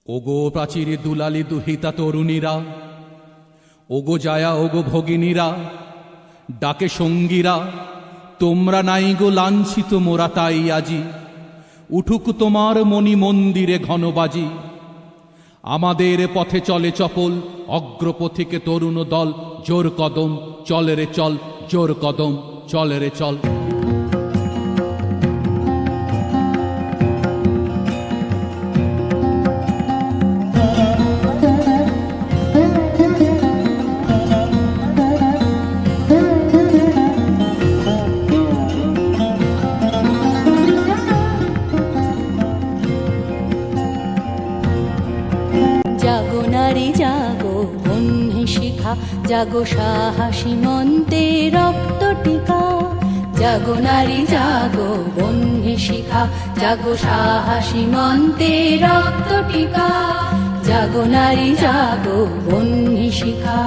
ওগো প্রাচীরে দুলালি দুহিতা তরুণীরা, ওগো জায়া ওগো ভগিনীরা, ডাকে সঙ্গীরা, তোমরা নাই গো লাঞ্ছিত মোরা তাই আজি। উঠুক তোমার মণি মন্দিরে ঘনবাজি। আমাদের পথে চলে চপল অগ্রপথিকে তরুণ দল। জোর কদম চলে রে চল, জোর কদম চলে রে চল। জাগো নারী জাগো বহ্নি শিখা, জাগো সাহসী মন্তে রক্ত টিকা। জাগো নারী জাগো বহ্নি শিখা, জাগো সাহসী মন্তে রক্ত টিকা। জাগো নারী জাগো বহ্নি শিখা।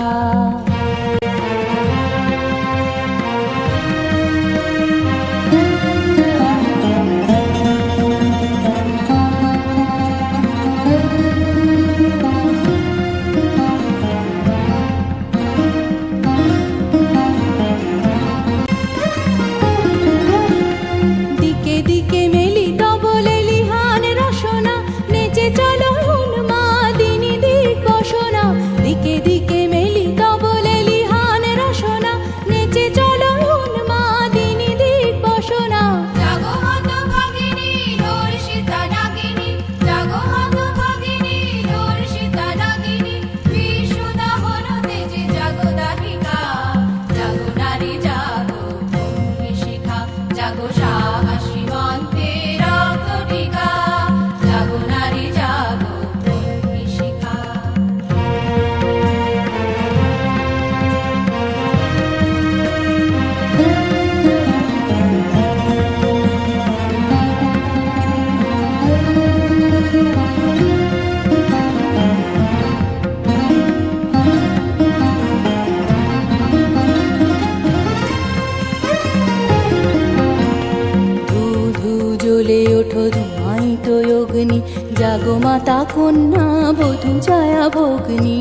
জ্বলে ওঠো ধুমায়িত অগ্নি, জাগো মাতা কন্যা বধূ ছায়া ভগ্নি।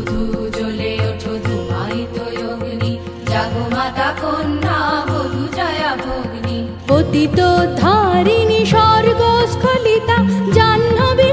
ধূ জ্বলে ওঠো ধুমায়িত অগ্নি, জাগো মাতা কন্যা বধূ ছায়া ভগ্নি। পতিত ধারিণী স্বর্গ স্খলিতা, জাহ্নবী